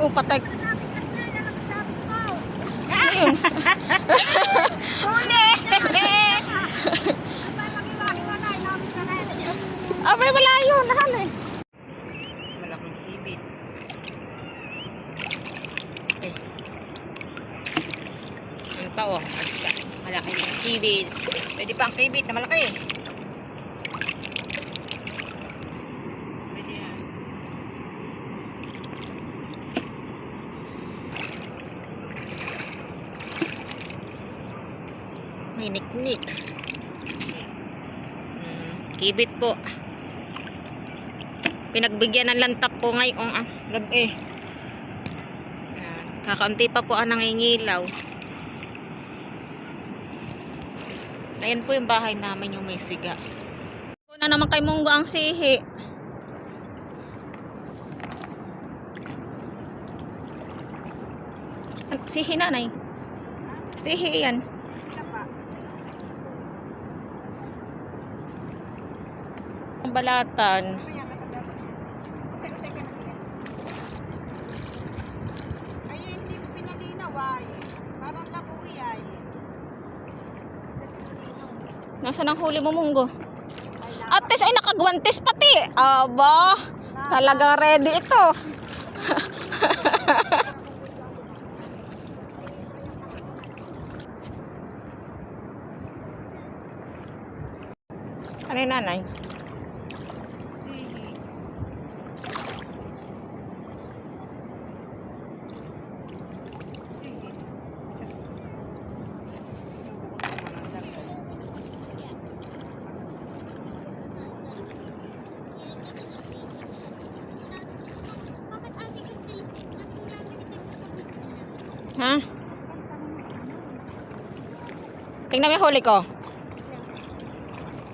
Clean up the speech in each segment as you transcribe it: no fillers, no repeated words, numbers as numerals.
Oh, patay. Ayun. Huli! Abay, wala yun. Nahan eh. Malaking kibit. Eh. Ang tao, asika. Malaking kibit. Pwede pa ang kibit na malaki. Pwede yan. May niknik. Kibit po. Pinagbigyan ng lantak po ngayong gabi. Ayan. Kakaunti pa po ang nangingilaw. Ayan po yung bahay namin, yung may siga. Una naman kay Munggo ang sihi. Sihi nanay. Sihi yan. Ang balatan. Ay, hindi mo pinalinaw ay. Parang labuhi ay. Nasaan ang huli mo, Munggo? Ates ay nakagwantes pati. Aba, talagang ready ito. Ano yung nanay? Sige. Sige. Ha? Tingnan mo yung huli ko.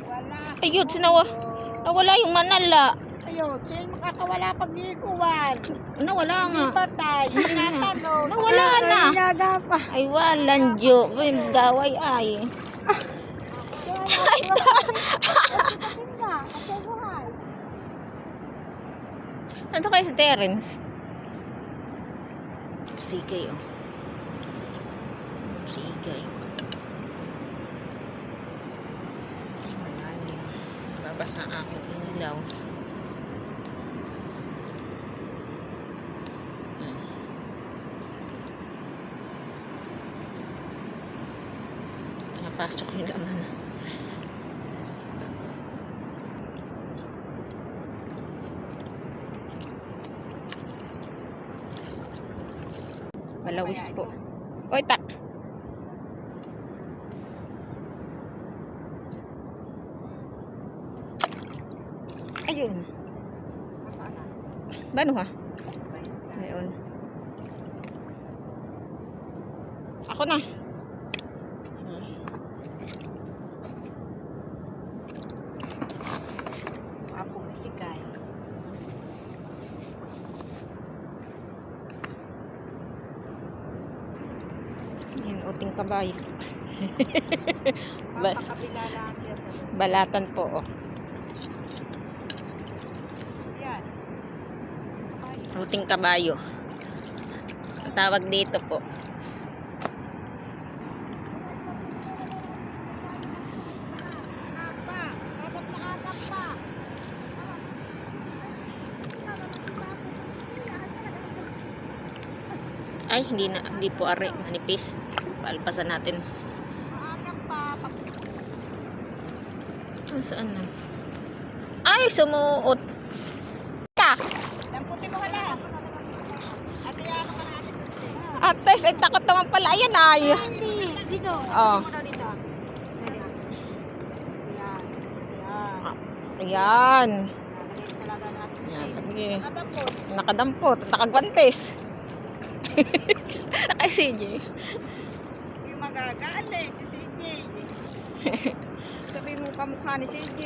Wala. Ayun, nawala yung manala. Ayun, sino makakawala pag ikuwan? Nawala nga. Hindi patay. Hindi natanong. Nawala na. Inaga pa. Ay, walang Diyo. Gaway ay. Nandito kayo sa Terence? Sige, oh. Sige. Ay, malalim. Babasa ang aking ilaw. Napasok yung laman. Malawis po. Oy, tak. Ayun. Masaan na? Bano ha? Ayun. Ako na. Apo misikay. Yan, uting kabayo. Papakabila lang siya sa loob. Balatan po, oh. Yan. Uting kabayo. Ang tawag dito po. Apa, agap na agap pa. Ay, hindi po are. Manipis. Paalpasan natin. Agap pa. Oh, saan na? Ay, sumuot. Ka! Damputin mo hala. Ate, ano ka na ate gusto? Ates, ay takot naman pala. Ayan ay. Dito. Oh. Dito. Yan. Yan. Ayan. Lagay talaga natin. Ayan, lagi. Nadampot. Nakadampot. Nakagwantes. Nakay CJ. Yung magagalit si CJ. Sabi mo kamukha ni CJ.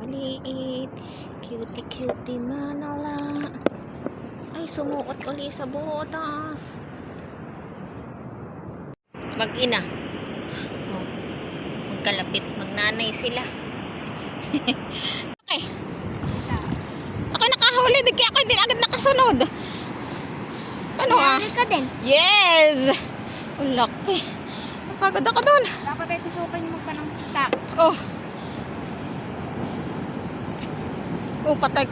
Maliit. Cutie manala. Ay, sumuot uli sa butas. Mag-ina. Oh, magkalapit. Magnanay sila. Okay. Ako nakahuli, di kaya ako hindi agad nakasunod. Ano ah? ka din. Yes! Ang laki. Napagod ako dun. Dapat ay tusukin mo pa ng tak. Oh. Oh, patay.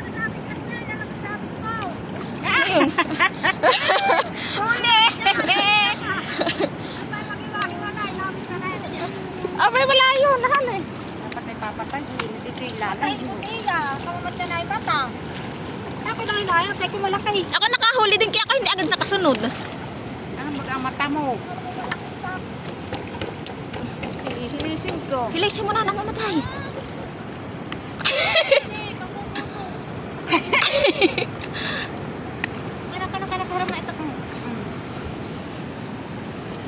Ayun. Huli! Abay, wala yun. Nahan eh. Dapat ay papatay. Hindi dito ilalim. Kamamad ka na ay bata. Ako lang inayang. Teka malaki. Ako nakahuli din kaya ako hindi agad nakasunod. Ang mata mo. Hilisin ko. Hilasin mo na lang mamatay. Kanak harap na itak mo.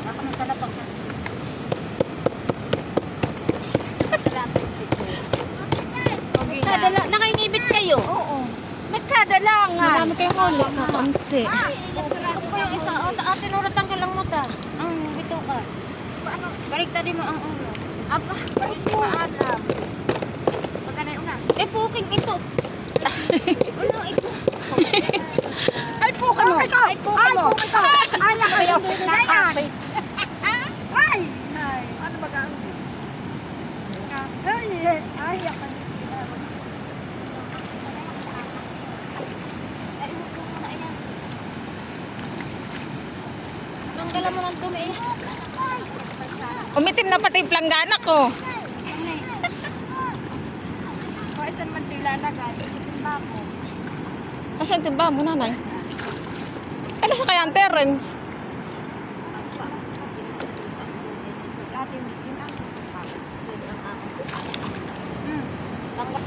Ako na sa lapang ka. Nakaingibit kayo. Oo. Magkadalangan. Marami kayong ulo. Kaunti. Ito po yung isa. Tinuratan ka lang mo ta. Bito ka. Baliktadin mo ang ulo. Aba, bakit di maalam? Magkanay una. Puking ito. Ano ito? Ay, puka mo. Ay, puka mo. Ay, nakayo. Nakapit. Ay! Ano ba gaan? Ay, ako. Tanggalan mo ng tumi. Umitim na pati yung planggana ko. O, isan man ito ilalagay. Isipin ba ako? Nasaan timba mo, nanay? Ano sa kaya ang Terence? Sa atin, yun ang Tanggal.